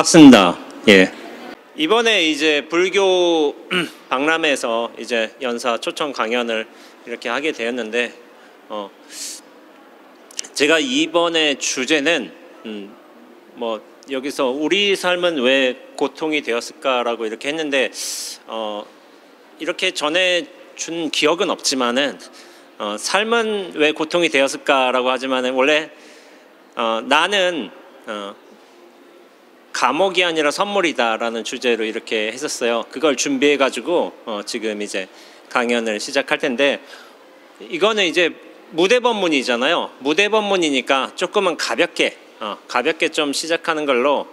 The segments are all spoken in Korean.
반갑습니다. 예. 이번에 이제 불교 박람회에서 이제 연사 초청 강연을 이렇게 하게 되었는데, 제가 이번에 주제는 뭐 여기서 우리 삶은 왜 고통이 되었을까라고 이렇게 했는데, 이렇게 전에 준 기억은 없지만은 삶은 왜 고통이 되었을까라고 하지만은 원래 나는 감옥이 아니라 선물이다라는 주제로 이렇게 했었어요. 그걸 준비해 가지고 지금 이제 강연을 시작할 텐데, 이거는 이제 무대 법문이잖아요. 무대 법문이니까 조금은 가볍게 좀 시작하는 걸로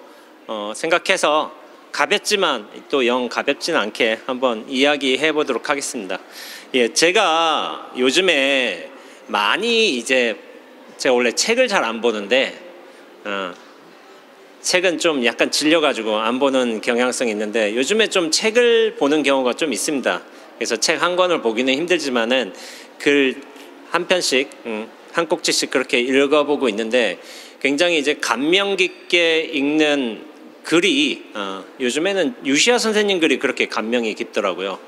생각해서, 가볍지만 또 영 가볍진 않게 한번 이야기해 보도록 하겠습니다. 예, 제가 요즘에 많이 이제 제가 원래 책을 잘 안 보는데 책은 좀 약간 질려가지고 안 보는 경향성이 있는데, 요즘에 좀 책을 보는 경우가 좀 있습니다. 그래서 책 한 권을 보기는 힘들지만은 글 한 편씩 한 꼭지씩 그렇게 읽어보고 있는데, 굉장히 이제 감명 깊게 읽는 글이 요즘에는 유시아 선생님 글이 그렇게 감명이 깊더라고요.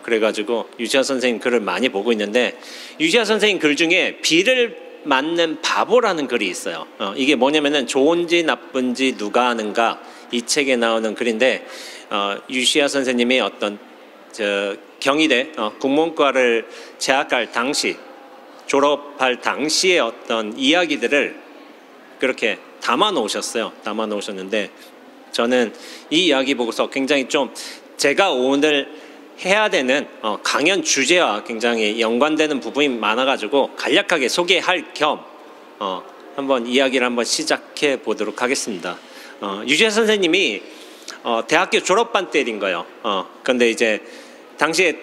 그래가지고 유시아 선생님 글을 많이 보고 있는데, 유시아 선생님 글 중에 비를 맞는 바보라는 글이 있어요. 이게 뭐냐면은 좋은지 나쁜지 누가 아는가, 이 책에 나오는 글인데, 유시아 선생님이 어떤 경희대 국문과를 재학할 당시, 졸업할 당시의 어떤 이야기들을 그렇게 담아 놓으셨는데, 저는 이 이야기 보고서 굉장히 좀 제가 오늘 해야 되는 강연 주제와 굉장히 연관되는 부분이 많아가지고 간략하게 소개할 겸 한번 이야기를 한번 시작해 보도록 하겠습니다. 유시아 선생님이 대학교 졸업반 때인 거예요. 근데 이제 당시에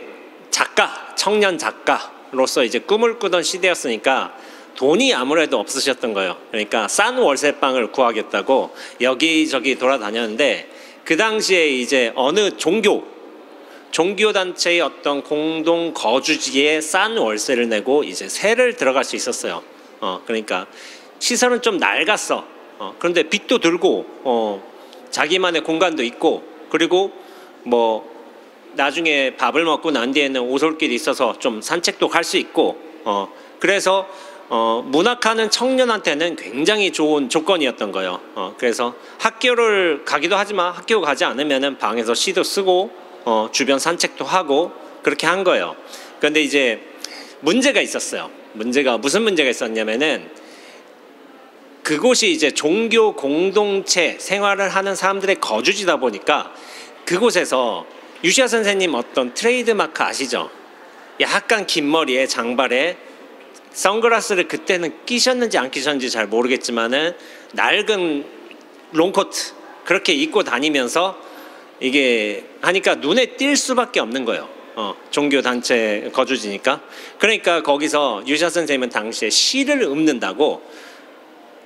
청년 작가로서 이제 꿈을 꾸던 시대였으니까 돈이 아무래도 없으셨던 거예요. 그러니까 싼 월세방을 구하겠다고 여기저기 돌아다녔는데, 그 당시에 이제 어느 종교단체의 어떤 공동 거주지에 싼 월세를 내고 이제 세를 들어갈 수 있었어요. 그러니까 시설은 좀 낡았어. 그런데 빚도 들고 자기만의 공간도 있고, 그리고 뭐 나중에 밥을 먹고 난 뒤에는 오솔길이 있어서 좀 산책도 갈 수 있고, 그래서 문학하는 청년한테는 굉장히 좋은 조건이었던 거예요. 그래서 학교를 가기도 하지만 학교 가지 않으면은 방에서 시도 쓰고 주변 산책도 하고 그렇게 한 거예요. 그런데 이제 문제가 있었어요. 무슨 문제가 있었냐면은, 그곳이 이제 종교 공동체 생활을 하는 사람들의 거주지다 보니까 그곳에서 유시아 선생님 어떤 트레이드마크 아시죠? 약간 긴 머리에 장발에 선글라스를 그때는 끼셨는지 안 끼셨는지 잘 모르겠지만은 낡은 롱코트 그렇게 입고 다니면서 이게 하니까 눈에 띌 수밖에 없는 거예요. 종교단체 거주지니까. 그러니까 거기서 유시아 선생님은 당시에 시를 읊는다고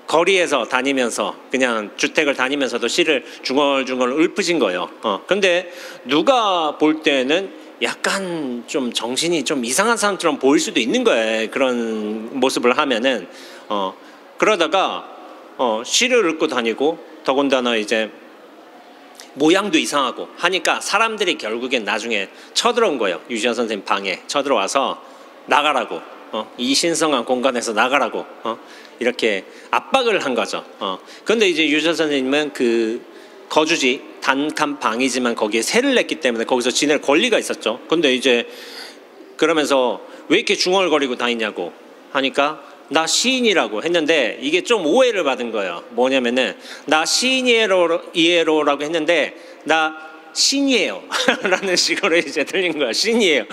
거리에서 다니면서, 그냥 주택을 다니면서도 시를 중얼중얼 읊으신 거예요. 근데 누가 볼 때는 약간 좀 정신이 좀 이상한 사람처럼 보일 수도 있는 거예요. 그런 모습을 하면은. 그러다가 시를 읊고 다니고, 더군다나 이제 모양도 이상하고 하니까 사람들이 결국엔 나중에 쳐들어온 거예요. 유시아 선생님 방에 쳐들어와서 나가라고, 이 신성한 공간에서 나가라고 이렇게 압박을 한 거죠. 그런데 이제 유시아 선생님은 그 거주지 단칸 방이지만 거기에 세를 냈기 때문에 거기서 지낼 권리가 있었죠. 근데 이제 그러면서 왜 이렇게 중얼거리고 다니냐고 하니까 나 시인이라고 했는데, 이게 좀 오해를 받은 거예요. 뭐냐면은 나 시인이에요라고 했는데 나 신이에요 라는 식으로 이제 들린 거야. 신이에요.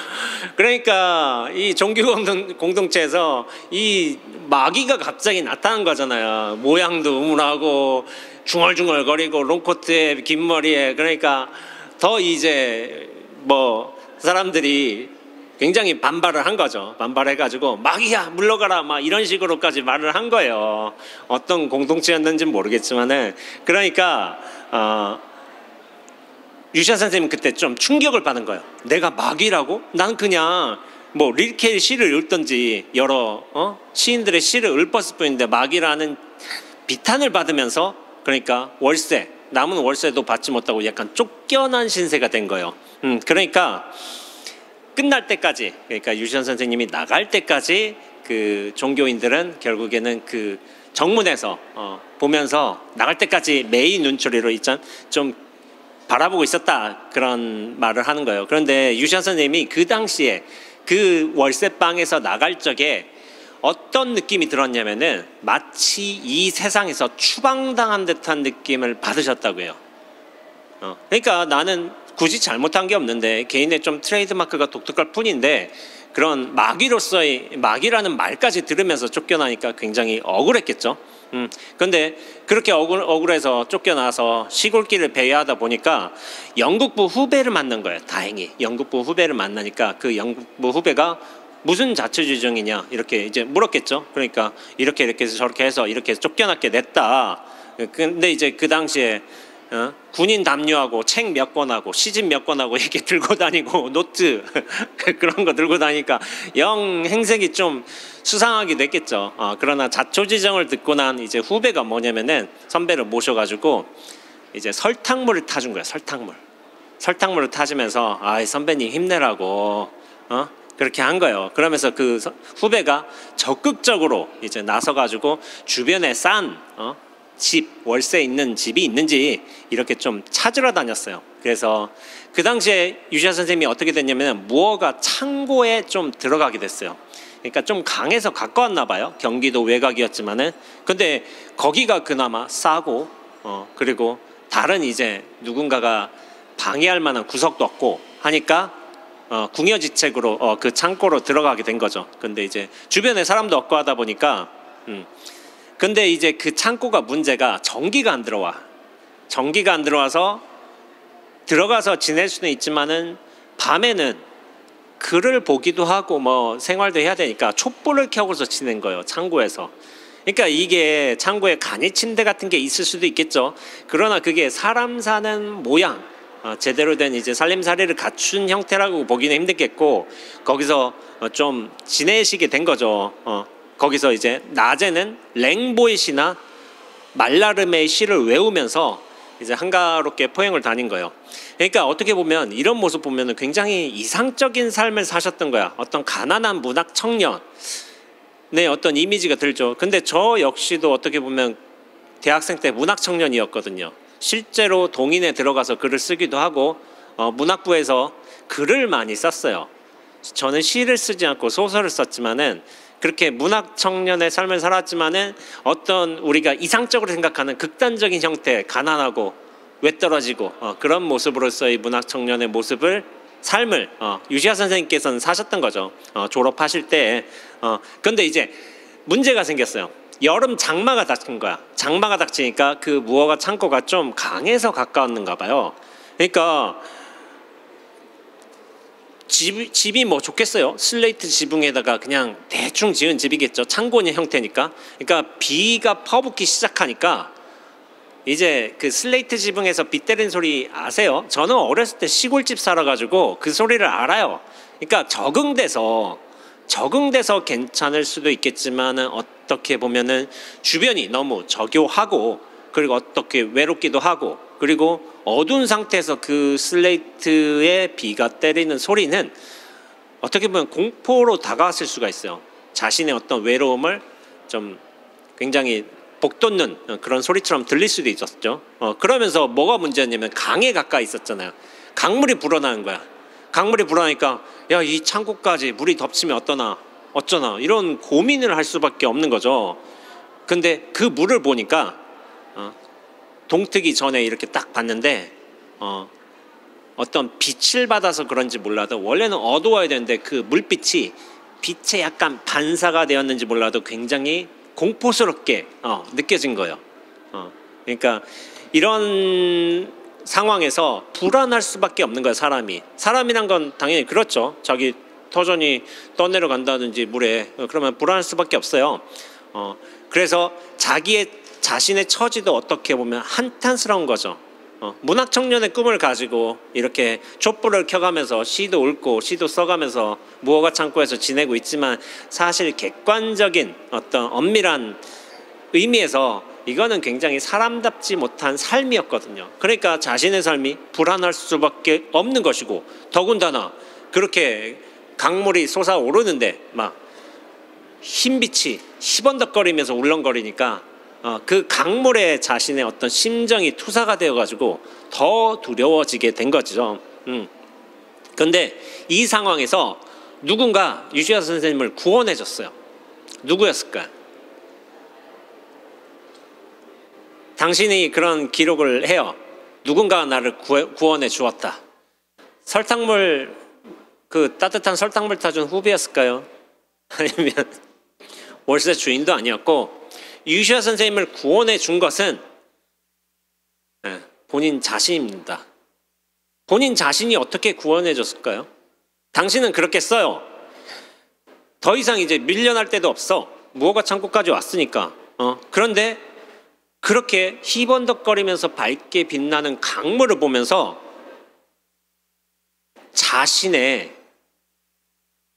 그러니까 이 종교 공동체에서 이 마귀가 갑자기 나타난 거잖아요. 모양도 우물하고 중얼중얼거리고 롱코트에 긴 머리에. 그러니까 더 이제 뭐 사람들이 굉장히 반발을 한 거죠. 반발해가지고 마귀야 물러가라 막 이런 식으로까지 말을 한 거예요. 어떤 공동체였는지는 모르겠지만은. 그러니까 유시아 선생님은 그때 좀 충격을 받은 거예요. 내가 마귀라고? 난 그냥 뭐 릴케의 시를 읽던지 여러 시인들의 시를 읊었을 뿐인데 마귀라는 비탄을 받으면서, 그러니까 월세, 남은 월세도 받지 못하고 약간 쫓겨난 신세가 된 거예요. 그러니까 끝날 때까지, 그러니까 유시현 선생님이 나갈 때까지 그 종교인들은 결국에는 그 정문에서 보면서 나갈 때까지 매의 눈초리로 좀 바라보고 있었다, 그런 말을 하는 거예요. 그런데 유시현 선생님이 그 당시에 그 월세방에서 나갈 적에 어떤 느낌이 들었냐면은 마치 이 세상에서 추방당한 듯한 느낌을 받으셨다고 해요. 그러니까 나는 굳이 잘못한 게 없는데 개인의 좀 트레이드마크가 독특할 뿐인데 그런 마귀라는 말까지 들으면서 쫓겨나니까 굉장히 억울했겠죠. 근데 그렇게 억울해서 쫓겨나서 시골길을 배회하다 보니까 영국부 후배를 만난 거예요. 다행히 영국부 후배를 만나니까 그 영국부 후배가 무슨 자초지종이냐 이렇게 이제 물었겠죠. 그러니까 이렇게 해서 저렇게 해서 이렇게 쫓겨났게 됐다. 근데 이제 그 당시에 군인 담요하고 책 몇 권하고 시집 몇 권하고 이렇게 들고 다니고 노트 그런 거 들고 다니니까 영 행색이 좀 수상하기도 했겠죠. 그러나 자초지정을 듣고 난 이제 후배가 뭐냐면은 선배를 모셔가지고 이제 설탕물을 타준 거예요. 설탕물을 타주면서 선배님 힘내라고 그렇게 한 거예요. 그러면서 그 후배가 적극적으로 이제 나서가지고 주변에 싼 월세 있는 집이 있는지 이렇게 좀 찾으러 다녔어요. 그래서 그 당시에 유시아 선생님이 어떻게 됐냐면 무허가 창고에 좀 들어가게 됐어요. 그러니까 좀 강에서 가까웠나 봐요. 경기도 외곽이었지만은. 근데 거기가 그나마 싸고 그리고 다른 이제 누군가가 방해할 만한 구석도 없고 하니까 궁여지책으로 그 창고로 들어가게 된 거죠. 근데 이제 주변에 사람도 없고 하다 보니까 근데 이제 그 창고가 문제가 전기가 안 들어와서 들어가서 지낼 수는 있지만은 밤에는 글을 보기도 하고 뭐 생활도 해야 되니까 촛불을 켜고서 지낸 거예요. 창고에서. 그러니까 이게 창고에 간이 침대 같은 게 있을 수도 있겠죠. 그러나 그게 사람 사는 모양 제대로 된 이제 살림살이를 갖춘 형태라고 보기는 힘들겠고 거기서 좀 지내시게 된 거죠. 거기서 이제 낮에는 랭보의 시나 말라름의 시를 외우면서 이제 한가롭게 포행을 다닌 거예요. 그러니까 어떻게 보면 이런 모습 보면 굉장히 이상적인 삶을 사셨던 거야. 어떤 가난한 문학 청년의 어떤 이미지가 들죠. 근데 저 역시도 어떻게 보면 대학생 때 문학 청년이었거든요. 실제로 동인에 들어가서 글을 쓰기도 하고 문학부에서 글을 많이 썼어요. 저는 시를 쓰지 않고 소설을 썼지만은 그렇게 문학 청년의 삶을 살았지만은 어떤 우리가 이상적으로 생각하는 극단적인 형태, 가난하고 외떨어지고 그런 모습으로서의 문학 청년의 삶을 유시아 선생님께서는 사셨던 거죠. 졸업하실 때. 근데 이제 문제가 생겼어요. 여름 장마가 닥친 거야. 장마가 닥치니까 그 무허가 창고가 좀 강에서 가까웠는가 봐요. 그러니까 집이 뭐 좋겠어요. 슬레이트 지붕에다가 그냥 대충 지은 집이겠죠. 창고의 형태니까. 그러니까 비가 퍼붓기 시작하니까 이제 그 슬레이트 지붕에서 비 때리는 소리 아세요? 저는 어렸을 때 시골집 살아가지고 그 소리를 알아요. 그러니까 적응돼서 괜찮을 수도 있겠지만은 어떻게 보면은 주변이 너무 저교하고 그리고 어떻게 외롭기도 하고 그리고 어두운 상태에서 그 슬레이트에 비가 때리는 소리는 어떻게 보면 공포로 다가왔을 수가 있어요. 자신의 어떤 외로움을 좀 굉장히 복돋는 그런 소리처럼 들릴 수도 있었죠. 그러면서 뭐가 문제였냐면 강에 가까이 있었잖아요. 강물이 불어나는 거야. 강물이 불어나니까 야, 이 창고까지 물이 덮치면 어쩌나 이런 고민을 할 수밖에 없는 거죠. 근데 그 물을 보니까 동트기 전에 이렇게 딱 봤는데 어떤 빛을 받아서 그런지 몰라도 원래는 어두워야 되는데 그 물빛이 빛에 약간 반사가 되었는지 몰라도 굉장히 공포스럽게 느껴진 거예요. 그러니까 이런 상황에서 불안할 수밖에 없는 거예요. 사람이란 건 당연히 그렇죠. 자기 터전이 떠내려간다든지 물에 그러면 불안할 수밖에 없어요. 그래서 자신의 처지도 어떻게 보면 한탄스러운 거죠. 문학 청년의 꿈을 가지고 이렇게 촛불을 켜가면서 시도 읊고 시도 써가면서 무허가 창고에서 지내고 있지만 사실 객관적인 어떤 엄밀한 의미에서 이거는 굉장히 사람답지 못한 삶이었거든요. 그러니까 자신의 삶이 불안할 수밖에 없는 것이고, 더군다나 그렇게 강물이 솟아오르는데 막 흰빛이 희번덕거리면서 울렁거리니까 그 강물에 자신의 어떤 심정이 투사가 되어가지고 더 두려워지게 된 거죠. 근데 이 상황에서 누군가 유시아 선생님을 구원해 줬어요. 누구였을까요? 당신이 그런 기록을 해요. 누군가 나를 구원해 주었다. 설탕물, 그 따뜻한 설탕물 타준 후배였을까요? 아니면 월세 주인도 아니었고, 유시아 선생님을 구원해 준 것은 본인 자신입니다. 본인 자신이 어떻게 구원해 줬을까요? 당신은 그렇게 써요. 더 이상 이제 밀려날 데도 없어. 무허가 창고까지 왔으니까. 그런데 그렇게 희번덕거리면서 밝게 빛나는 강물을 보면서 자신의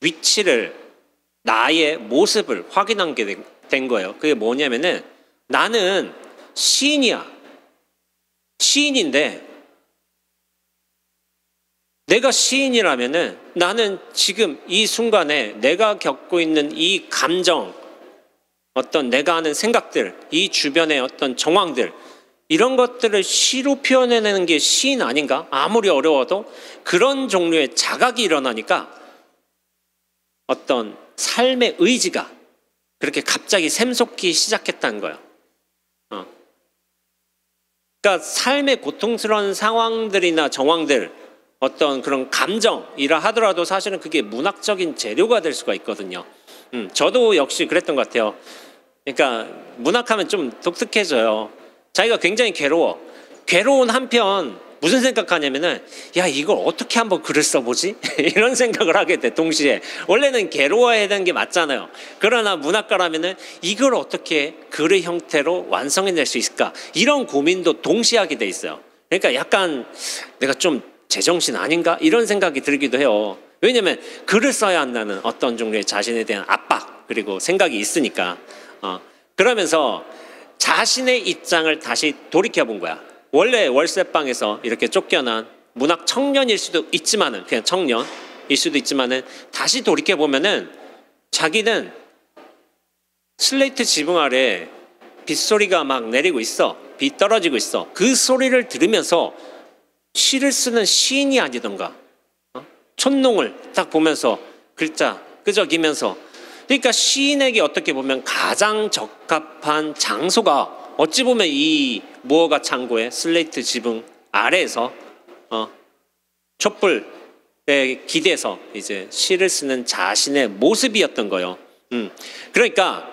위치를, 나의 모습을 확인한 게 된 거예요. 그게 뭐냐면은, 나는 시인이야. 시인인데, 내가 시인이라면은 나는 지금 이 순간에 내가 겪고 있는 이 감정, 어떤 내가 하는 생각들, 이 주변의 어떤 정황들, 이런 것들을 시로 표현해내는 게 시인 아닌가? 아무리 어려워도 그런 종류의 자각이 일어나니까 어떤 삶의 의지가 그렇게 갑자기 샘솟기 시작했다는 거예요. 그러니까 삶의 고통스러운 상황들이나 정황들, 어떤 그런 감정이라 하더라도 사실은 그게 문학적인 재료가 될 수가 있거든요. 저도 역시 그랬던 것 같아요. 그러니까 문학하면 좀 독특해져요. 자기가 굉장히 괴로운 한편 무슨 생각하냐면은, 야, 이걸 어떻게 한번 글을 써보지? 이런 생각을 하게 돼. 동시에 원래는 괴로워해야 되는 게 맞잖아요. 그러나 문학가라면은 이걸 어떻게 글의 형태로 완성해낼 수 있을까, 이런 고민도 동시에 하게 돼 있어요. 그러니까 약간 내가 좀 제정신 아닌가, 이런 생각이 들기도 해요. 왜냐면 글을 써야 한다는 어떤 종류의 자신에 대한 압박, 그리고 생각이 있으니까. 그러면서 자신의 입장을 다시 돌이켜 본 거야. 원래 월세방에서 이렇게 쫓겨난 문학 청년일 수도 있지만은, 그냥 청년일 수도 있지만은, 다시 돌이켜 보면은 자기는 슬레이트 지붕 아래 빗소리가 막 내리고 있어. 비 떨어지고 있어. 그 소리를 들으면서 시를 쓰는 시인이 아니던가, 촌농을 딱 보면서 글자 끄적이면서. 그러니까 시인에게 어떻게 보면 가장 적합한 장소가 어찌 보면 이 무허가 창고의 슬레이트 지붕 아래에서 촛불에 기대서 이제 시를 쓰는 자신의 모습이었던 거예요. 그러니까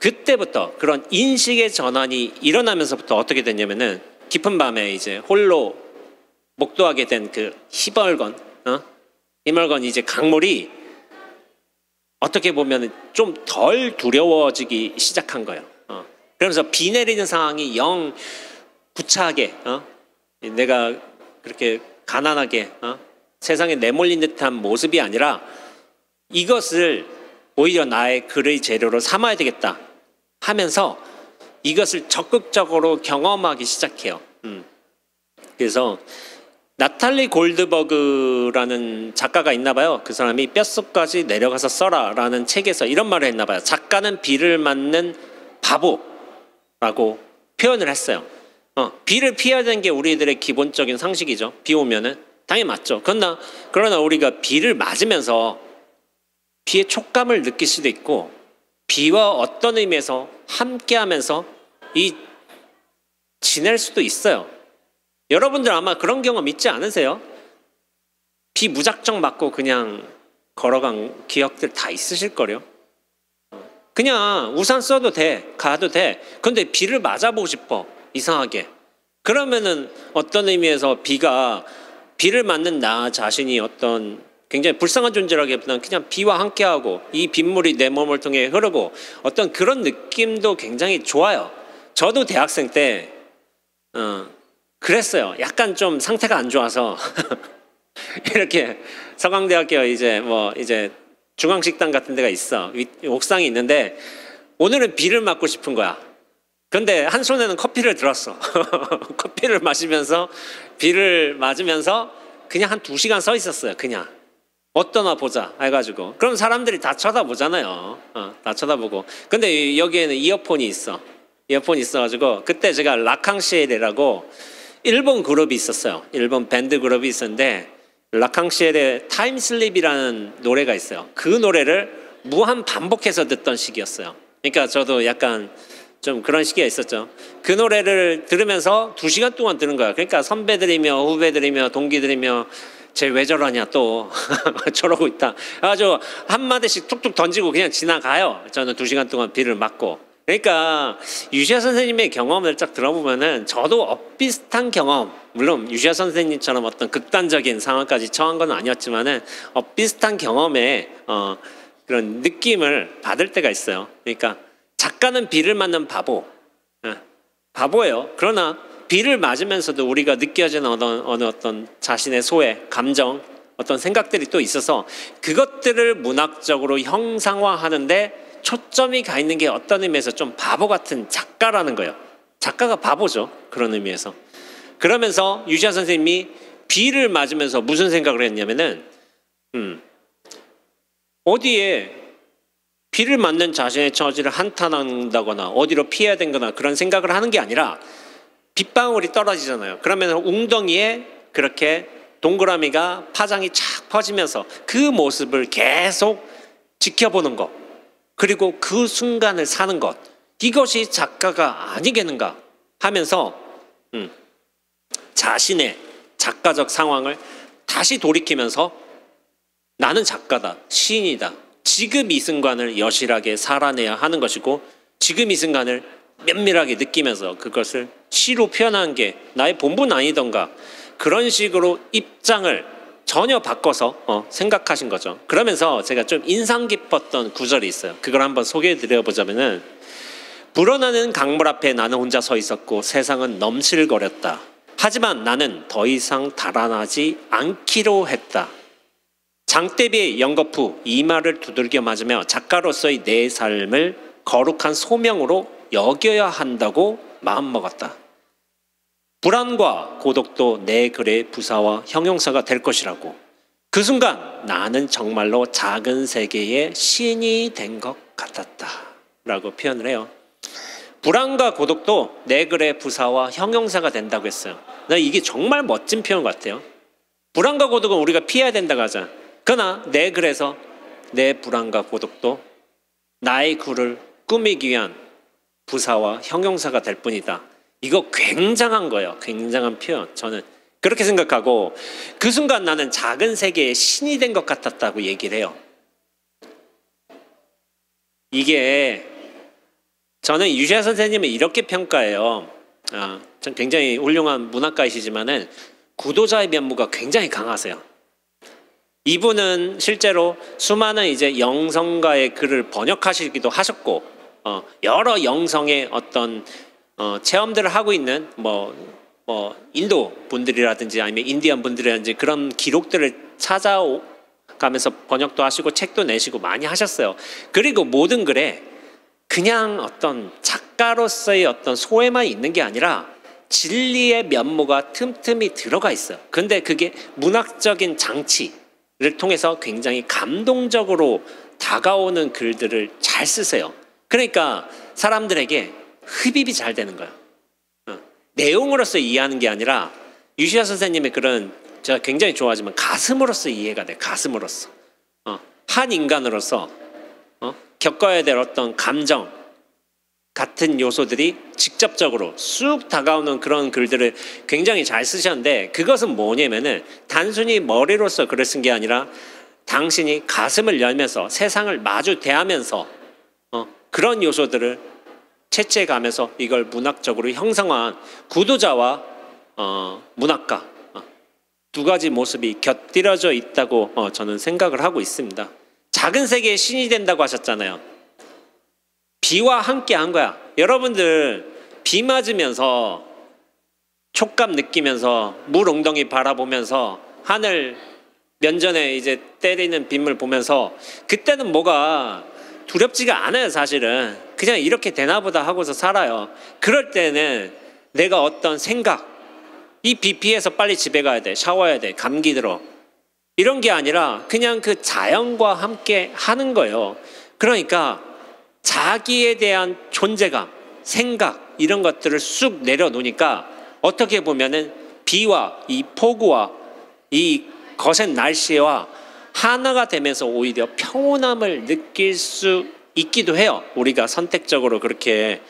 그때부터 그런 인식의 전환이 일어나면서부터 어떻게 됐냐면은, 깊은 밤에 이제 홀로 목도하게 된 그 희멀건 이제 강물이 어떻게 보면 좀 덜 두려워지기 시작한 거예요. 그러면서 비 내리는 상황이 영 구차하게, 내가 그렇게 가난하게 세상에 내몰린 듯한 모습이 아니라, 이것을 오히려 나의 글의 재료로 삼아야 되겠다 하면서 이것을 적극적으로 경험하기 시작해요. 그래서 나탈리 골드버그라는 작가가 있나 봐요. 그 사람이 뼛속까지 내려가서 써라 라는 책에서 이런 말을 했나 봐요. 작가는 비를 맞는 바보라고 표현을 했어요. 비를 피해야 되는 게 우리들의 기본적인 상식이죠. 비 오면은 당연히 맞죠. 그러나 우리가 비를 맞으면서 비의 촉감을 느낄 수도 있고, 비와 어떤 의미에서 함께하면서 지낼 수도 있어요. 여러분들 아마 그런 경험 있지 않으세요? 비 무작정 맞고 그냥 걸어간 기억들 다 있으실 거래요. 그냥 우산 써도 돼, 가도 돼. 근데 비를 맞아보고 싶어, 이상하게. 그러면은 어떤 의미에서 비를 맞는 나 자신이 어떤 굉장히 불쌍한 존재라기보다는 그냥 비와 함께하고 이 빗물이 내 몸을 통해 흐르고, 어떤 그런 느낌도 굉장히 좋아요. 저도 대학생 때 그랬어요. 약간 좀 상태가 안 좋아서 이렇게 서강대학교 이제 중앙식당 같은 데가 있어. 옥상이 있는데 오늘은 비를 맞고 싶은 거야. 근데 한 손에는 커피를 들었어. 커피를 마시면서 비를 맞으면서 그냥 한 2시간 서 있었어요. 그냥 어떠나 보자 해가지고. 그럼 사람들이 다 쳐다보잖아요. 다 쳐다보고. 근데 여기에는 이어폰이 있어. 이어폰이 있어가지고 그때 제가 라캉시엘이라고 일본 그룹이 있었어요. 일본 밴드 그룹이 있었는데 라캉시엘의 타임슬립이라는 노래가 있어요. 그 노래를 무한 반복해서 듣던 시기였어요. 그러니까 저도 약간 좀 그런 시기가 있었죠. 그 노래를 들으면서 2시간 동안 들은 거야. 그러니까 선배들이며 후배들이며 동기들이며 쟤 왜 저러냐 또 저러고 있다. 아주 한마디씩 툭툭 던지고 그냥 지나가요. 저는 2시간 동안 비를 맞고. 그러니까 유시아 선생님의 경험을 쫙 들어보면은 저도 엇비슷한 경험, 물론 유시아 선생님처럼 어떤 극단적인 상황까지 처한 건 아니었지만은 엇비슷한 경험에 그런 느낌을 받을 때가 있어요. 그러니까 작가는 비를 맞는 바보, 바보예요. 그러나 비를 맞으면서도 우리가 느껴지는 어떤 자신의 소외, 감정, 어떤 생각들이 또 있어서 그것들을 문학적으로 형상화하는데 초점이 가 있는 게 어떤 의미에서 좀 바보 같은 작가라는 거예요. 작가가 바보죠. 그런 의미에서. 그러면서 유시아 선생님이 비를 맞으면서 무슨 생각을 했냐면은 어디에 비를 맞는 자신의 처지를 한탄한다거나 어디로 피해야 되거나 그런 생각을 하는 게 아니라 빗방울이 떨어지잖아요. 그러면 웅덩이에 그렇게 동그라미가 파장이 착 퍼지면서 그 모습을 계속 지켜보는 것, 그리고 그 순간을 사는 것, 이것이 작가가 아니겠는가 하면서 자신의 작가적 상황을 다시 돌이키면서 나는 작가다, 시인이다, 지금 이 순간을 여실하게 살아내야 하는 것이고 지금 이 순간을 면밀하게 느끼면서 그것을 시로 표현하는 게 나의 본분 아니던가, 그런 식으로 입장을 전혀 바꿔서 생각하신 거죠. 그러면서 제가 좀 인상 깊었던 구절이 있어요. 그걸 한번 소개해 드려보자면은, 불어나는 강물 앞에 나는 혼자 서 있었고 세상은 넘실거렸다. 하지만 나는 더 이상 달아나지 않기로 했다. 장대비의 연거푸 이마를 두들겨 맞으며 작가로서의 내 삶을 거룩한 소명으로 여겨야 한다고 마음먹었다. 불안과 고독도 내 글의 부사와 형용사가 될 것이라고. 그 순간 나는 정말로 작은 세계의 시인이 된 것 같았다 라고 표현을 해요. 불안과 고독도 내 글의 부사와 형용사가 된다고 했어요. 나 이게 정말 멋진 표현 같아요. 불안과 고독은 우리가 피해야 된다고 하잖아. 그러나 내 글에서 내 불안과 고독도 나의 글을 꾸미기 위한 부사와 형용사가 될 뿐이다. 이거 굉장한 거예요. 굉장한 표현. 저는 그렇게 생각하고, 그 순간 나는 작은 세계의 신이 된 것 같았다고 얘기를 해요. 이게 저는 유시아 선생님을 이렇게 평가해요. 전 굉장히 훌륭한 문학가이시지만은 구도자의 면모가 굉장히 강하세요. 이분은 실제로 수많은 이제 영성가의 글을 번역하시기도 하셨고, 여러 영성의 어떤 체험들을 하고 있는 인도 분들이라든지 아니면 인디언 분들이라든지 그런 기록들을 찾아가면서 번역도 하시고 책도 내시고 많이 하셨어요. 그리고 모든 글에 그냥 어떤 작가로서의 어떤 소외만 있는 게 아니라 진리의 면모가 틈틈이 들어가 있어요. 근데 그게 문학적인 장치를 통해서 굉장히 감동적으로 다가오는 글들을 잘 쓰세요. 그러니까 사람들에게 흡입이 잘 되는 거예요. 내용으로서 이해하는 게 아니라 유시아 선생님의 글은 제가 굉장히 좋아하지만 가슴으로서 이해가 돼요. 가슴으로서. 한 인간으로서 겪어야 될 어떤 감정 같은 요소들이 직접적으로 쑥 다가오는 그런 글들을 굉장히 잘 쓰셨는데, 그것은 뭐냐면은 단순히 머리로서 글을 쓴 게 아니라 당신이 가슴을 열면서 세상을 마주 대하면서 그런 요소들을 채취해가면서 이걸 문학적으로 형성한 구도자와 문학가 두 가지 모습이 곁들여져 있다고 저는 생각을 하고 있습니다. 작은 세계의 신이 된다고 하셨잖아요. 비와 함께 한 거야. 여러분들 비 맞으면서 촉감 느끼면서 물 웅덩이 바라보면서 하늘 면전에 이제 때리는 빗물 보면서 그때는 뭐가 두렵지가 않아요. 사실은 그냥 이렇게 되나 보다 하고서 살아요. 그럴 때는 내가 어떤 생각, 이 비 피해서 빨리 집에 가야 돼, 샤워해야 돼, 감기 들어, 이런 게 아니라 그냥 그 자연과 함께 하는 거예요. 그러니까 자기에 대한 존재감, 생각, 이런 것들을 쑥 내려놓으니까 어떻게 보면은 비와 이 폭우와 이 거센 날씨와 하나가 되면서 오히려 평온함을 느낄 수 있기도 해요. 우리가 선택적으로 그렇게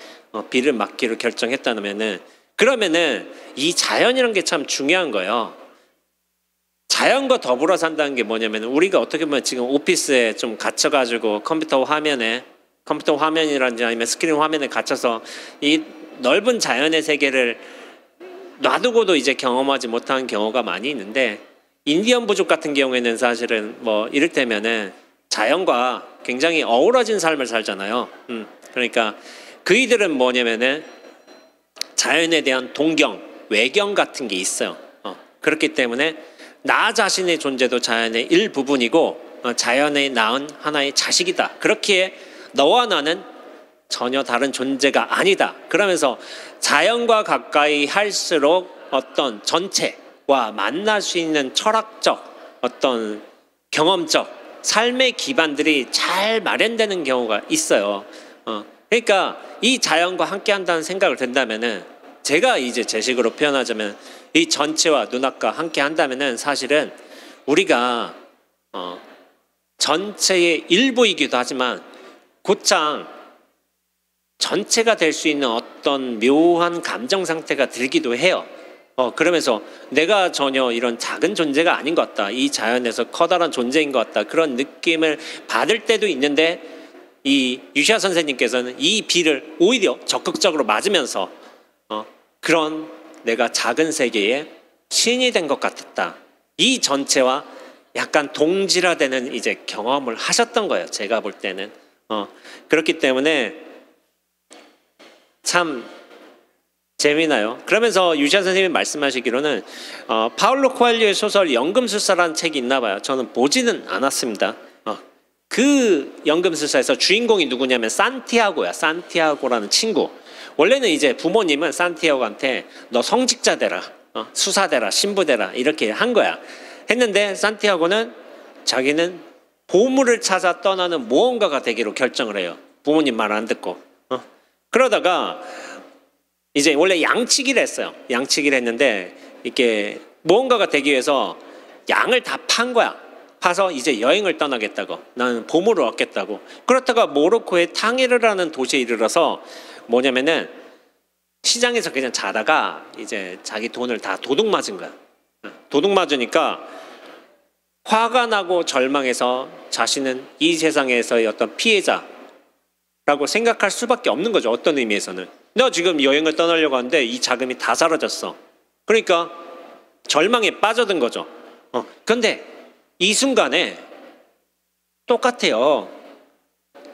비를 맞기로 결정했다면은, 그러면은 이 자연이라는 게 참 중요한 거예요. 자연과 더불어 산다는 게 뭐냐면, 우리가 어떻게 보면 지금 오피스에 좀 갇혀가지고 컴퓨터 화면이라든지 아니면 스크린 화면에 갇혀서 이 넓은 자연의 세계를 놔두고도 이제 경험하지 못한 경우가 많이 있는데, 인디언 부족 같은 경우에는 사실은 뭐 이를테면은 자연과 굉장히 어우러진 삶을 살잖아요. 그러니까 그이들은 뭐냐면은 자연에 대한 동경, 외경 같은 게 있어요. 그렇기 때문에 나 자신의 존재도 자연의 일부분이고 자연에 낳은 하나의 자식이다. 그렇기에 너와 나는 전혀 다른 존재가 아니다. 그러면서 자연과 가까이 할수록 어떤 전체와 만날 수 있는 철학적, 어떤 경험적 삶의 기반들이 잘 마련되는 경우가 있어요. 그러니까 이 자연과 함께 한다는 생각을 든다면은, 제가 이제 제 식으로 표현하자면 이 전체와 눈앞과 함께 한다면은 사실은 우리가 전체의 일부이기도 하지만 곧장 전체가 될 수 있는 어떤 묘한 감정 상태가 들기도 해요. 그러면서 내가 전혀 이런 작은 존재가 아닌 것 같다, 이 자연에서 커다란 존재인 것 같다, 그런 느낌을 받을 때도 있는데, 이 유시아 선생님께서는 이 비를 오히려 적극적으로 맞으면서 그런 내가 작은 세계에 신이 된 것 같았다, 이 전체와 약간 동질화되는 이제 경험을 하셨던 거예요. 제가 볼 때는 그렇기 때문에 참 재미나요. 그러면서 유시아 선생님이 말씀하시기로는 파울로 코엘료의 소설 연금술사라는 책이 있나 봐요. 저는 보지는 않았습니다. 그 연금술사에서 주인공이 누구냐면 산티아고야. 산티아고라는 친구. 원래는 이제 부모님은 산티아고한테 너 성직자 되라, 수사 되라, 신부 되라, 이렇게 한 거야. 했는데 산티아고는 자기는 보물을 찾아 떠나는 모험가가 되기로 결정을 해요. 부모님 말 안 듣고. 그러다가 이제 원래 양치기를 했어요. 양치기를 했는데 이렇게 모험가가 되기 위해서 양을 다 판 거야. 파서 이제 여행을 떠나겠다고, 나는 보물을 얻겠다고. 그렇다가 모로코의 탕헤르라는 도시에 이르러서 뭐냐면은 시장에서 그냥 자다가 이제 자기 돈을 다 도둑 맞은 거야. 도둑 맞으니까 화가 나고 절망해서 자신은 이 세상에서의 어떤 피해자라고 생각할 수밖에 없는 거죠. 어떤 의미에서는 나 지금 여행을 떠나려고 하는데 이 자금이 다 사라졌어. 그러니까 절망에 빠져든 거죠. 근데 이 순간에 똑같아요.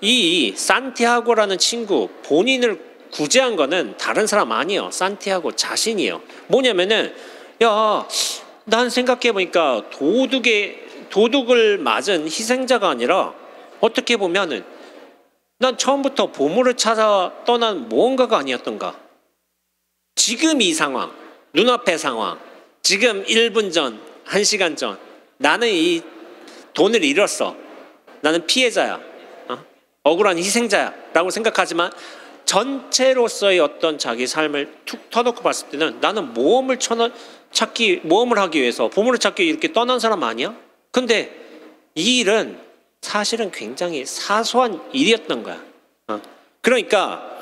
이 산티아고라는 친구 본인을 구제한 거는 다른 사람 아니에요. 산티아고 자신이에요. 뭐냐면은 난 생각해보니까 도둑을 맞은 희생자가 아니라 어떻게 보면은 난 처음부터 보물을 찾아 떠난 모험가가 아니었던가. 지금 이 상황, 눈앞의 상황, 지금 1분 전, 1시간 전 나는 이 돈을 잃었어. 나는 피해자야. 억울한 희생자야 라고 생각하지만 전체로서의 어떤 자기 삶을 툭 터놓고 봤을 때는 나는 모험을 하기 위해서, 보물을 찾기 위해 이렇게 떠난 사람 아니야? 근데 이 일은 사실은 굉장히 사소한 일이었던 거야. 그러니까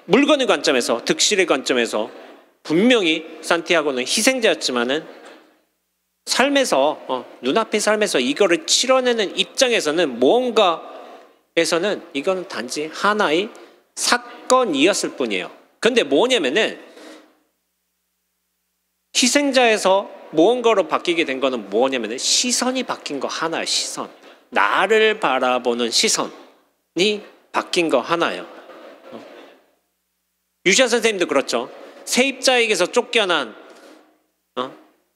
물건의 관점에서, 득실의 관점에서 분명히 산티아고는 희생자였지만은 삶에서 눈앞의 삶에서 이거를 치러내는 입장에서는 모험가에서는 이거는 단지 하나의 사건이었을 뿐이에요. 근데 뭐냐면은 희생자에서 모험가로 바뀌게 된 거는 뭐냐면은 시선이 바뀐 거 하나예요. 시선. 나를 바라보는 시선이 바뀐 거 하나예요. 유시아 선생님도 그렇죠. 세입자에게서 쫓겨난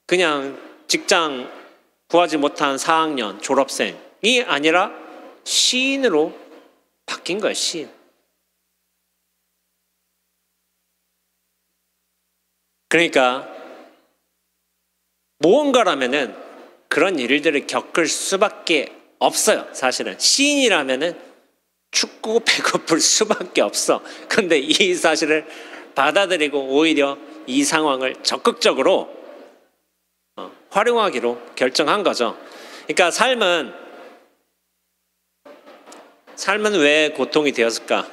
그냥 직장 구하지 못한 4학년 졸업생이 아니라 시인으로 바뀐 거예요. 시인. 그러니까 무언가라면은 그런 일들을 겪을 수밖에 없어요. 사실은 시인이라면은 춥고 배고플 수밖에 없어. 근데 이 사실을 받아들이고 오히려 이 상황을 적극적으로 활용하기로 결정한 거죠. 그러니까 삶은 왜 고통이 되었을까?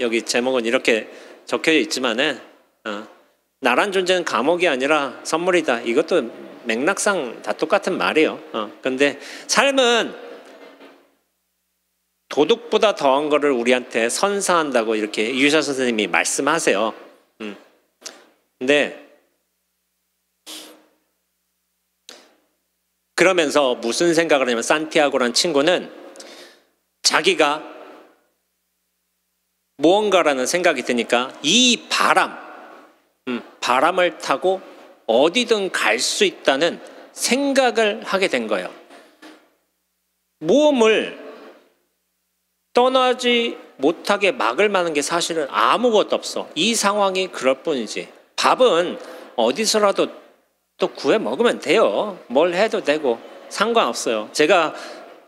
여기 제목은 이렇게 적혀져 있지만은 나란 존재는 감옥이 아니라 선물이다. 이것도 맥락상 다 똑같은 말이에요. 근데 삶은 도둑보다 더한 거를 우리한테 선사한다고 이렇게 유샤 선생님이 말씀하세요. 근데 그러면서 무슨 생각을 하냐면 산티아고라는 친구는 자기가 무언가라는 생각이 드니까 이 바람을 타고 어디든 갈 수 있다는 생각을 하게 된 거예요. 모험을 떠나지 못하게 막을 만한 게 사실은 아무것도 없어. 이 상황이 그럴 뿐이지. 밥은 어디서라도 또 구해 먹으면 돼요. 뭘 해도 되고 상관없어요. 제가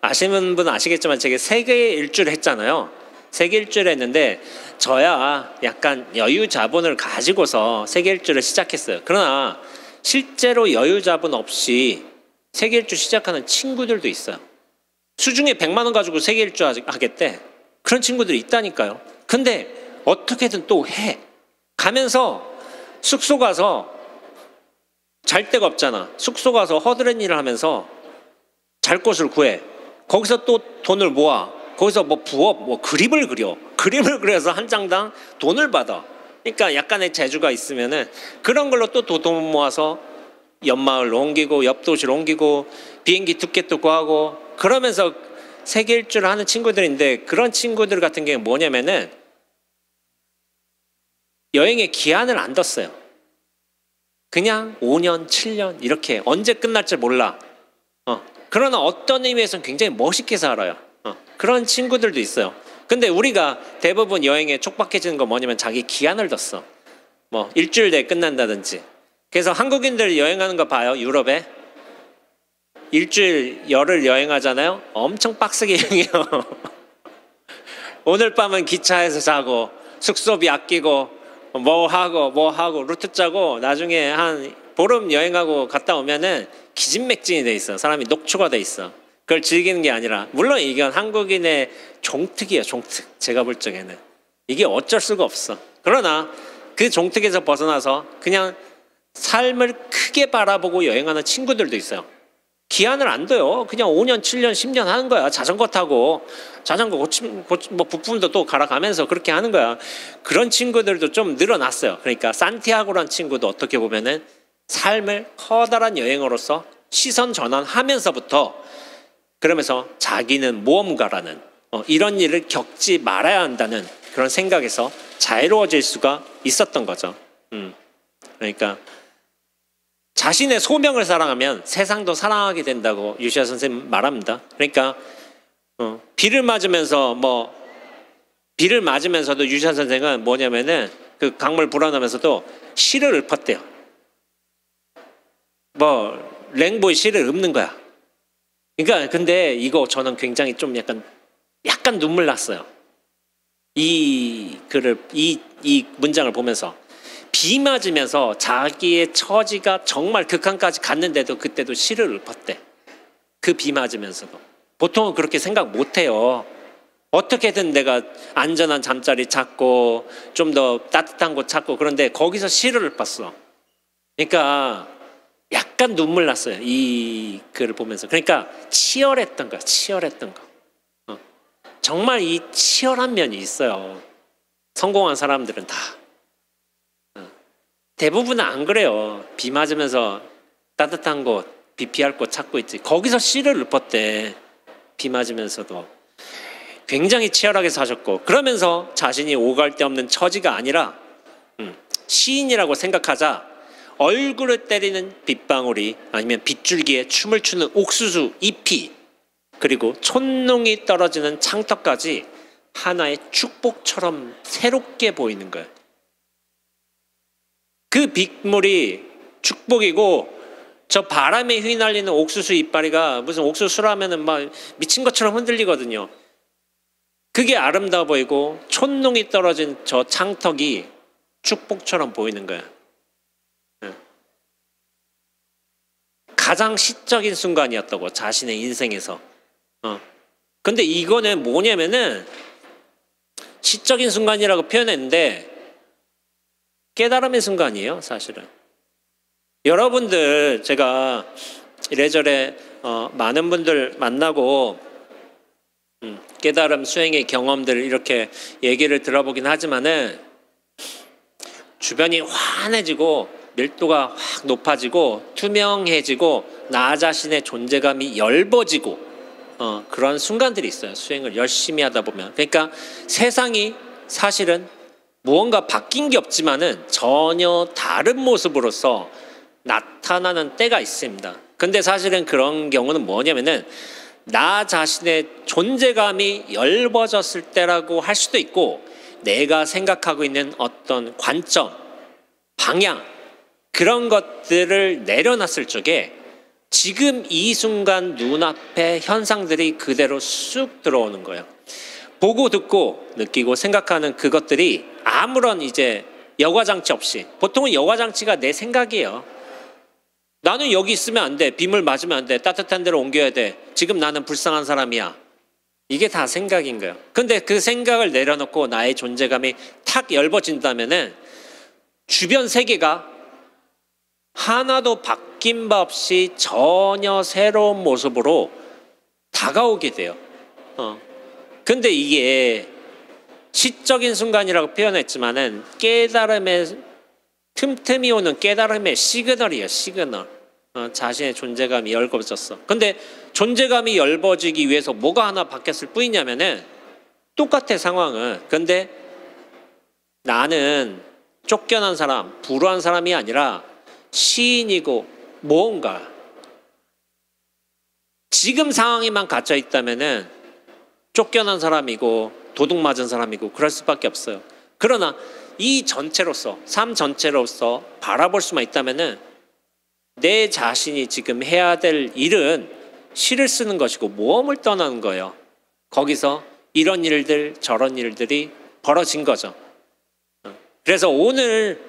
아시는 분은 아시겠지만 제가 세계 일주를 했잖아요. 세계 일주를 했는데 저야 약간 여유 자본을 가지고서 세계 일주를 시작했어요. 그러나 실제로 여유 자본 없이 세계 일주 시작하는 친구들도 있어요. 수중에 100만 원 가지고 세계 일주 하겠대. 그런 친구들이 있다니까요. 근데 어떻게든 또 해. 가면서 숙소 가서 잘 데가 없잖아. 숙소 가서 허드렛 일을 하면서 잘 곳을 구해. 거기서 또 돈을 모아. 거기서 뭐 부업, 뭐 그림을 그려. 그림을 그려서 한 장당 돈을 받아. 그러니까 약간의 재주가 있으면은 그런 걸로 또 돈 모아서 옆 마을로 옮기고 옆 도시로 옮기고 비행기 티켓도 구하고 그러면서 세계 일주를 하는 친구들인데 그런 친구들 같은 경우는 뭐냐면은 여행의 기한을 안 뒀어요. 그냥 5년, 7년 이렇게 언제 끝날지 몰라. 그러나 어떤 의미에서는 굉장히 멋있게 살아요. 그런 친구들도 있어요. 근데 우리가 대부분 여행에 촉박해지는 건 뭐냐면 자기 기한을 뒀어. 뭐 일주일 내에 끝난다든지. 그래서 한국인들 여행하는 거 봐요. 유럽에 일주일 열흘 여행하잖아요. 엄청 빡세게 여행해요. 오늘 밤은 기차에서 자고 숙소비 아끼고 뭐 하고 루트 짜고 나중에 한 보름 여행하고 갔다 오면은 기진맥진이 돼 있어. 사람이 녹초가 돼 있어. 그걸 즐기는 게 아니라 물론 이건 한국인의 종특이에요. 종특. 제가 볼 적에는 이게 어쩔 수가 없어. 그러나 그 종특에서 벗어나서 그냥 삶을 크게 바라보고 여행하는 친구들도 있어요. 기한을 안 둬요. 그냥 5년, 7년, 10년 하는 거야. 자전거 타고 자전거 뭐 부품도 또 갈아가면서 그렇게 하는 거야. 그런 친구들도 좀 늘어났어요. 그러니까 산티아고라는 친구도 어떻게 보면은 삶을 커다란 여행으로서 시선 전환하면서부터 그러면서 자기는 모험가라는 이런 일을 겪지 말아야 한다는 그런 생각에서 자유로워질 수가 있었던 거죠. 그러니까 자신의 소명을 사랑하면 세상도 사랑하게 된다고 유시아 선생님 말합니다. 그러니까 비를 맞으면서도 유시아 선생은 뭐냐면은 그 강물 불어나면서도 시를 읊었대요. 뭐 랭보의 시를 읊는 거야. 그러니까 근데 이거 저는 굉장히 좀 약간 눈물 났어요. 이 문장을 보면서 비 맞으면서 자기의 처지가 정말 극한까지 갔는데도 그때도 시를 읊었대. 그 비 맞으면서도. 보통은 그렇게 생각 못해요. 어떻게든 내가 안전한 잠자리 찾고 좀 더 따뜻한 곳 찾고 그런데 거기서 시를 읊었어. 그러니까 약간 눈물 났어요. 이 글을 보면서. 그러니까 치열했던 거야. 치열했던 거. 정말 이 치열한 면이 있어요. 성공한 사람들은 다. 대부분은 안 그래요. 비 맞으면서 따뜻한 곳, 비 피할 곳 찾고 있지. 거기서 시를 읊었대. 비 맞으면서도. 굉장히 치열하게 사셨고 그러면서 자신이 오갈 데 없는 처지가 아니라 시인이라고 생각하자 얼굴을 때리는 빗방울이 아니면 빗줄기에 춤을 추는 옥수수 잎이 그리고 촛농이 떨어지는 창터까지 하나의 축복처럼 새롭게 보이는 거예요. 그 빗물이 축복이고 저 바람에 휘날리는 옥수수 이파리가 무슨 옥수수라면은 막 미친 것처럼 흔들리거든요. 그게 아름다워 보이고 촛농이 떨어진 저 창턱이 축복처럼 보이는 거야. 가장 시적인 순간이었다고, 자신의 인생에서. 근데 이거는 뭐냐면은 시적인 순간이라고 표현했는데 깨달음의 순간이에요, 사실은. 여러분들, 제가 이래저래 많은 분들 만나고 깨달음 수행의 경험들을 이렇게 얘기를 들어보긴 하지만은 주변이 환해지고 밀도가 확 높아지고 투명해지고 나 자신의 존재감이 엷어지고 그런 순간들이 있어요, 수행을 열심히 하다 보면. 그러니까 세상이 사실은 무언가 바뀐 게 없지만은 전혀 다른 모습으로서 나타나는 때가 있습니다. 근데 사실은 그런 경우는 뭐냐면은 나 자신의 존재감이 엷어졌을 때라고 할 수도 있고, 내가 생각하고 있는 어떤 관점, 방향, 그런 것들을 내려놨을 적에 지금 이 순간 눈앞에 현상들이 그대로 쑥 들어오는 거예요. 보고 듣고 느끼고 생각하는 그것들이 아무런 이제 여과장치 없이, 보통은 여과장치가 내 생각이에요. 나는 여기 있으면 안 돼, 빔을 맞으면 안 돼, 따뜻한 데로 옮겨야 돼, 지금 나는 불쌍한 사람이야. 이게 다 생각인 거예요. 근데 그 생각을 내려놓고 나의 존재감이 탁 엷어진다면은 주변 세계가 하나도 바뀐 바 없이 전혀 새로운 모습으로 다가오게 돼요. 근데 이게 시적인 순간이라고 표현했지만은 깨달음의 틈틈이 오는 깨달음의 시그널이에요, 시그널. 자신의 존재감이 엷어졌어. 근데 존재감이 엷어지기 위해서 뭐가 하나 바뀌었을 뿐이냐면은 똑같아, 상황은. 근데 나는 쫓겨난 사람, 불우한 사람이 아니라 시인이고 무언가 지금 상황에만 갇혀 있다면은 쫓겨난 사람이고 도둑 맞은 사람이고 그럴 수밖에 없어요. 그러나 이 전체로서, 삶 전체로서 바라볼 수만 있다면은 내 자신이 지금 해야 될 일은 시를 쓰는 것이고 모험을 떠나는 거예요. 거기서 이런 일들 저런 일들이 벌어진 거죠. 그래서 오늘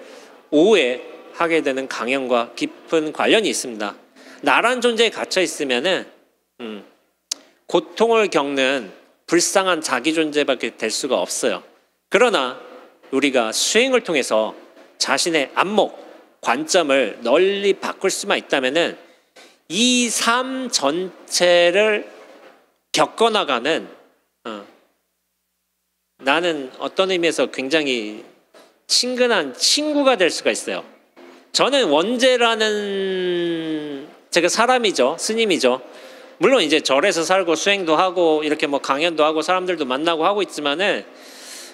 오후에 하게 되는 강연과 깊은 관련이 있습니다. 나란 존재에 갇혀 있으면은 고통을 겪는 불쌍한 자기 존재밖에 될 수가 없어요. 그러나 우리가 수행을 통해서 자신의 안목, 관점을 널리 바꿀 수만 있다면은 이 삶 전체를 겪어나가는 나는 어떤 의미에서 굉장히 친근한 친구가 될 수가 있어요. 저는 원재라는, 제가 사람이죠, 스님이죠. 물론 이제 절에서 살고 수행도 하고 이렇게 뭐 강연도 하고 사람들도 만나고 하고 있지만은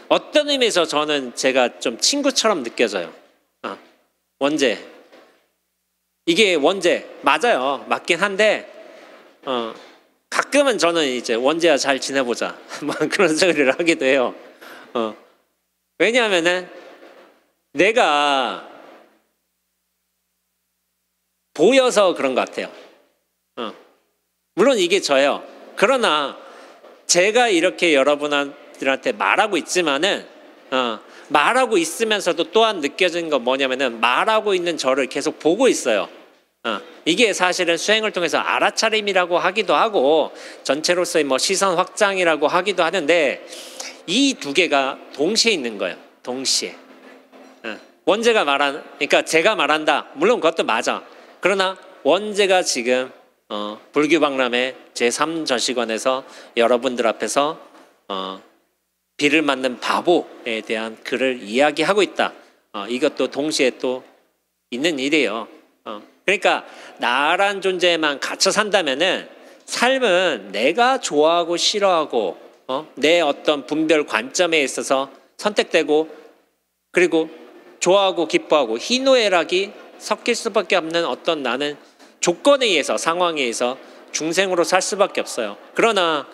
어떤 의미에서 저는 제가 좀 친구처럼 느껴져요. 원재, 이게 원재 맞아요, 맞긴 한데 가끔은 저는 이제 원재야 잘 지내보자 뭐 그런 소리를 하기도 해요. 왜냐하면은 내가 보여서 그런 것 같아요. 물론 이게 저예요. 그러나 제가 이렇게 여러분들한테 말하고 있지만은 말하고 있으면서도 또한 느껴지는 건 뭐냐면은 말하고 있는 저를 계속 보고 있어요. 이게 사실은 수행을 통해서 알아차림이라고 하기도 하고 전체로서의 뭐 시선 확장이라고 하기도 하는데 이 두 개가 동시에 있는 거예요. 동시에. 원재가 그러니까 제가 말한다. 물론 그것도 맞아. 그러나 원재가 지금 불교박람회 제3전시관에서 여러분들 앞에서 비를 맞는 바보에 대한 글을 이야기하고 있다. 이것도 동시에 또 있는 일이에요. 그러니까 나란 존재에만 갇혀 산다면은 삶은 내가 좋아하고 싫어하고 내 어떤 분별 관점에 있어서 선택되고 그리고 좋아하고 기뻐하고 희노애락이 섞일 수밖에 없는 어떤 나는 조건에 의해서 상황에 의해서 중생으로 살 수밖에 없어요. 그러나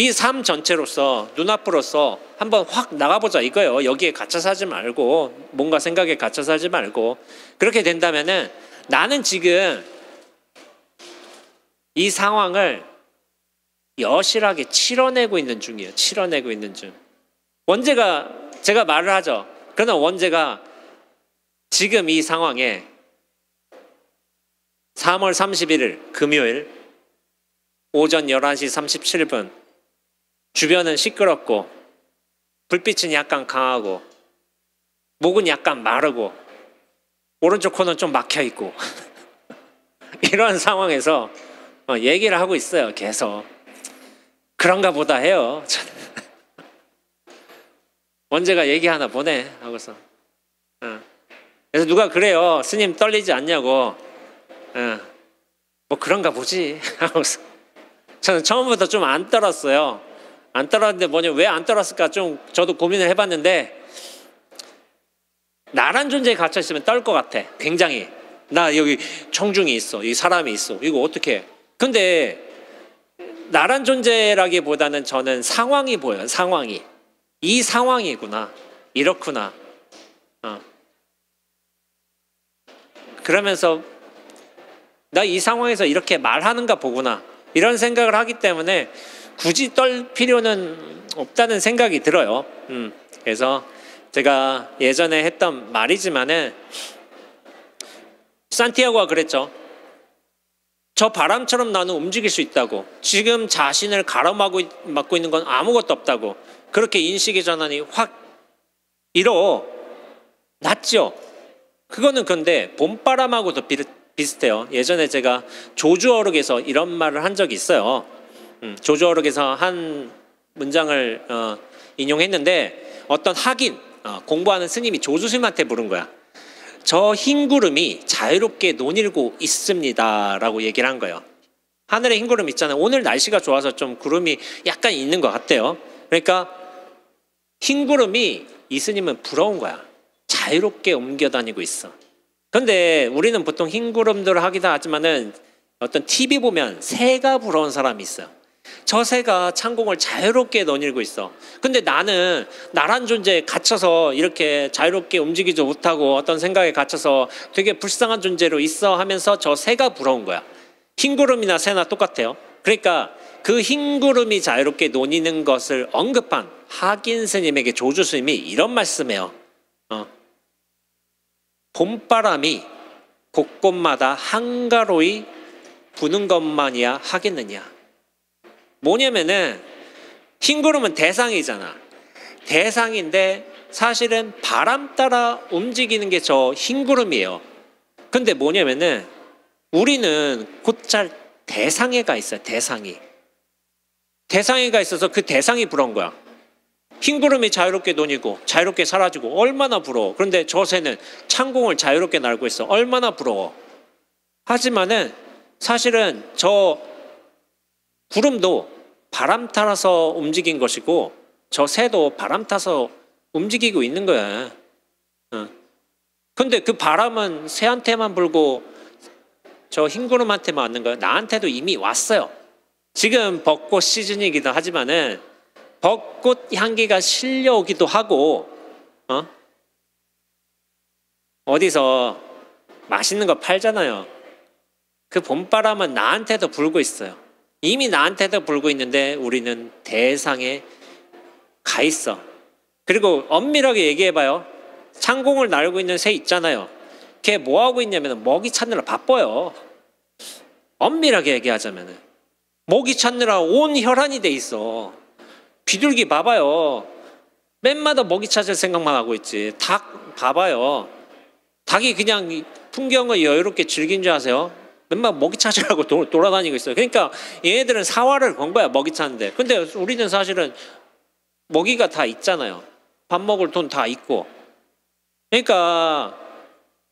이 삶 전체로서 눈앞으로서 한번 확 나가보자 이거예요. 여기에 갇혀 살지 말고 뭔가 생각에 갇혀 살지 말고. 그렇게 된다면은 나는 지금 이 상황을 여실하게 치러내고 있는 중이에요. 치러내고 있는 중. 원재가 제가 말을 하죠. 그러나 원재가 지금 이 상황에 3월 31일 금요일 오전 11시 37분 주변은 시끄럽고 불빛은 약간 강하고 목은 약간 마르고 오른쪽 코는 좀 막혀 있고 이런 상황에서 얘기를 하고 있어요. 계속 그런가 보다 해요. 원재가 얘기하나 보네 하고서 그래서 누가 그래요. 스님 떨리지 않냐고. 뭐 그런가 보지 하고서 저는 처음부터 좀 안 떨었어요. 안 떨었는데 뭐냐, 왜 안 떨었을까 좀 저도 고민을 해봤는데 나란 존재에 갇혀 있으면 떨 것 같아. 굉장히. 나 여기 청중이 있어, 이 사람이 있어, 이거 어떻게. 근데 나란 존재라기보다는 저는 상황이 보여요. 상황이. 이 상황이구나, 이렇구나. 그러면서 나 이 상황에서 이렇게 말하는가 보구나, 이런 생각을 하기 때문에 굳이 떨 필요는 없다는 생각이 들어요. 그래서 제가 예전에 했던 말이지만은 산티아고가 그랬죠. 저 바람처럼 나는 움직일 수 있다고. 지금 자신을 가로막고 있는 건 아무것도 없다고. 그렇게 인식의 전환이 확 일어났죠. 그거는 근데 봄바람하고도 비슷해요. 예전에 제가 조주어록에서 이런 말을 한 적이 있어요. 조주어록에서 한 문장을 인용했는데 어떤 학인, 공부하는 스님이 조주스님한테 물은 거야. 저 흰 구름이 자유롭게 논일고 있습니다 라고 얘기를 한 거예요. 하늘에 흰 구름 있잖아요. 오늘 날씨가 좋아서 좀 구름이 약간 있는 것 같대요. 그러니까 흰 구름이 이 스님은 부러운 거야. 자유롭게 옮겨 다니고 있어. 근데 우리는 보통 흰 구름들을 하기도 하지만은 어떤 TV 보면 새가 부러운 사람이 있어요. 저 새가 창공을 자유롭게 너닐고 있어. 근데 나는 나란 존재에 갇혀서 이렇게 자유롭게 움직이지 못하고 어떤 생각에 갇혀서 되게 불쌍한 존재로 있어 하면서 저 새가 부러운 거야. 흰 구름이나 새나 똑같아요. 그러니까 그 흰 구름이 자유롭게 논이는 것을 언급한 하긴 스님에게 조주 스님이 이런 말씀해요. 봄바람이 곳곳마다 한가로이 부는 것만이야 하겠느냐. 뭐냐면은 흰 구름은 대상이잖아. 대상인데 사실은 바람 따라 움직이는 게 저 흰 구름이에요. 근데 뭐냐면은 우리는 곧잘 대상에가 있어요. 대상에가 있어서 그 대상이 부러운 거야. 흰 구름이 자유롭게 논이고 자유롭게 사라지고 얼마나 부러워. 그런데 저 새는 창공을 자유롭게 날고 있어. 얼마나 부러워. 하지만은 사실은 저 구름도 바람 타서 움직인 것이고 저 새도 바람 타서 움직이고 있는 거야. 근데 그 바람은 새한테만 불고 저 흰 구름한테만 왔는 거야. 나한테도 이미 왔어요. 지금 벚꽃 시즌이기도 하지만은 벚꽃 향기가 실려오기도 하고 어디서 맛있는 거 팔잖아요. 그 봄바람은 나한테도 불고 있어요. 이미 나한테도 불고 있는데 우리는 대상에 가 있어. 그리고 엄밀하게 얘기해봐요. 창공을 날고 있는 새 있잖아요. 걔 뭐하고 있냐면 먹이 찾느라 바빠요. 엄밀하게 얘기하자면 먹이 찾느라 온 혈안이 돼 있어. 비둘기 봐봐요. 맨마다 먹이 찾을 생각만 하고 있지. 닭 봐봐요. 닭이 그냥 풍경을 여유롭게 즐긴 줄 아세요? 맨날 먹이 찾으라고 돌아다니고 있어요. 그러니까 얘네들은 사활을 건 거야, 먹이 찾는데. 근데 우리는 사실은 먹이가 다 있잖아요. 밥 먹을 돈 다 있고. 그러니까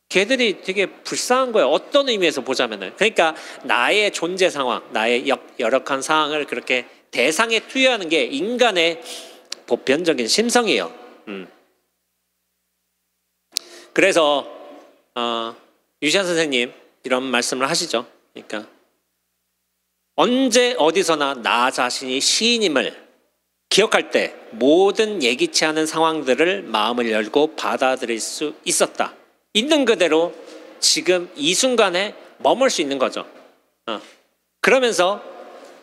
걔들이 되게 불쌍한 거예요. 어떤 의미에서 보자면은. 그러니까 나의 존재 상황, 나의 열악한 상황을 그렇게 대상에 투여하는 게 인간의 보편적인 심성이에요. 그래서 유시한 선생님 이런 말씀을 하시죠. 그러니까 언제 어디서나 나 자신이 시인임을 기억할 때 모든 예기치 않은 상황들을 마음을 열고 받아들일 수 있었다. 있는 그대로 지금 이 순간에 머물 수 있는 거죠. 그러면서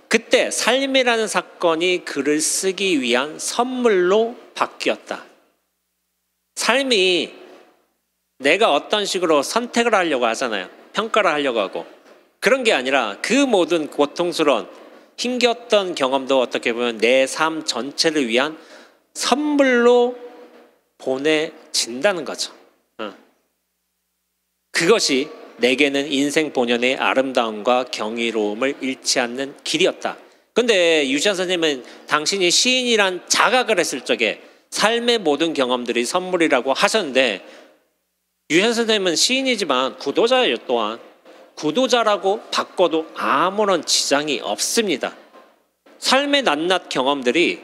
그때 삶이라는 사건이 글을 쓰기 위한 선물로 바뀌었다. 삶이 내가 어떤 식으로 선택을 하려고 하잖아요. 평가를 하려고 하고. 그런 게 아니라 그 모든 고통스러운 힘겼던 경험도 어떻게 보면 내 삶 전체를 위한 선물로 보내진다는 거죠. 그것이 내게는 인생 본연의 아름다움과 경이로움을 잃지 않는 길이었다. 근데 유시아 선생님은 당신이 시인이란 자각을 했을 적에 삶의 모든 경험들이 선물이라고 하셨는데, 유시아 선생님은 시인이지만 구도자예요. 또한 구도자라고 바꿔도 아무런 지장이 없습니다. 삶의 낱낱 경험들이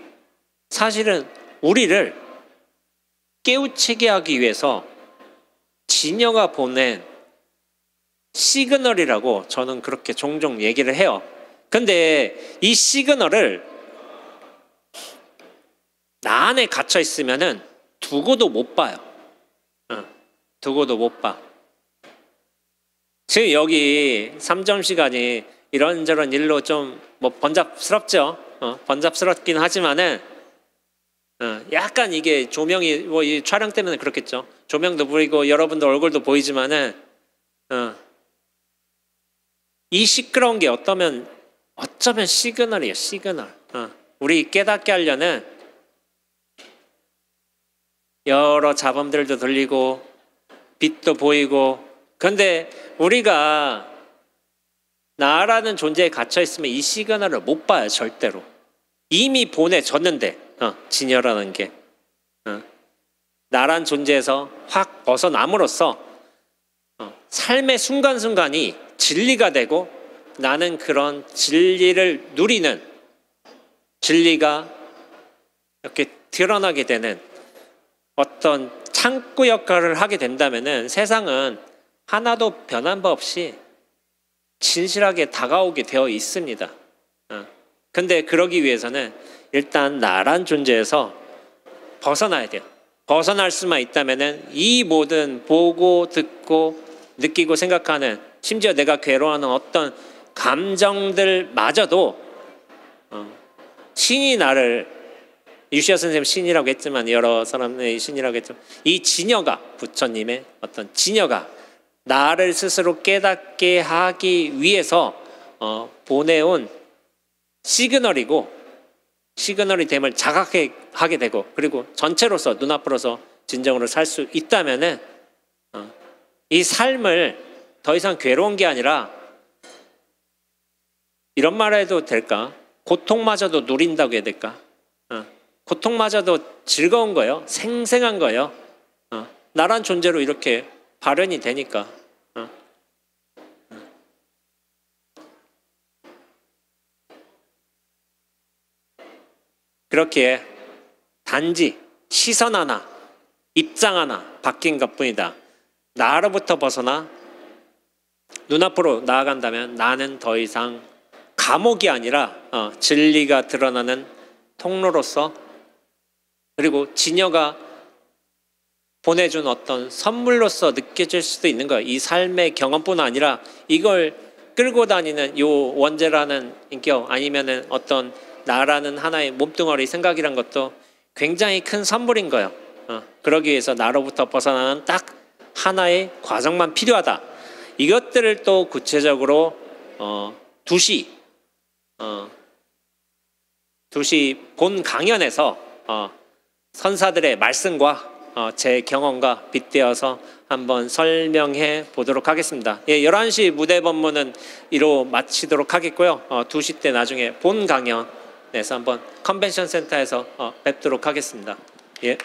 사실은 우리를 깨우치게 하기 위해서 진여가 보낸 시그널이라고 저는 그렇게 종종 얘기를 해요. 근데 이 시그널을 나 안에 갇혀 있으면은 두고도 못 봐요. 두고도 못 봐. 지금 여기 3점 시간이 이런저런 일로 좀 뭐 번잡스럽죠. 번잡스럽긴 하지만은 약간 이게 조명이 뭐 이 촬영 때문에 그렇겠죠. 조명도 보이고 여러분들 얼굴도 보이지만은 이 시끄러운 게 어쩌면 시그널이에요. 시그널. 우리 깨닫게 하려는 여러 잡음들도 들리고 빛도 보이고, 근데 우리가 나라는 존재에 갇혀 있으면 이 시그널을 못 봐요. 절대로. 이미 보내졌는데 진여라는 게 나란 존재에서 확 벗어남으로써 삶의 순간순간이 진리가 되고, 나는 그런 진리를 누리는, 진리가 이렇게 드러나게 되는 어떤 창구 역할을 하게 된다면은 세상은 하나도 변한 바 없이 진실하게 다가오게 되어 있습니다. 근데 그러기 위해서는 일단 나란 존재에서 벗어나야 돼요. 벗어날 수만 있다면은 이 모든 보고 듣고 느끼고 생각하는, 심지어 내가 괴로워하는 어떤 감정들마저도 신이 나를, 유시아 선생님 신이라고 했지만 여러 사람의 신이라고 했지만 이 진여가, 부처님의 어떤 진여가 나를 스스로 깨닫게 하기 위해서 보내온 시그널이고, 시그널이 됨을 자각하게 되고, 그리고 전체로서 눈앞으로서 진정으로 살 수 있다면은 이 삶을 더 이상 괴로운 게 아니라, 이런 말 해도 될까? 고통마저도 누린다고 해야 될까? 고통마저도 즐거운 거예요. 생생한 거예요. 나란 존재로 이렇게 발현이 되니까. 그렇게 단지 시선 하나, 입장 하나 바뀐 것뿐이다. 나로부터 벗어나 눈앞으로 나아간다면 나는 더 이상 감옥이 아니라 진리가 드러나는 통로로서, 그리고 진여가 보내준 어떤 선물로서 느껴질 수도 있는 거예요. 이 삶의 경험뿐 아니라 이걸 끌고 다니는 요 원죄라는 인격, 아니면은 어떤 나라는 하나의 몸뚱어리, 생각이란 것도 굉장히 큰 선물인 거예요. 그러기 위해서 나로부터 벗어나는 딱 하나의 과정만 필요하다. 이것들을 또 구체적으로 2시 본 강연에서 선사들의 말씀과 제 경험과 빗대어서 한번 설명해 보도록 하겠습니다. 11시 무대 법문은 이로 마치도록 하겠고요. 2시 때 나중에 본 강연에서 한번 컨벤션 센터에서 뵙도록 하겠습니다. 예.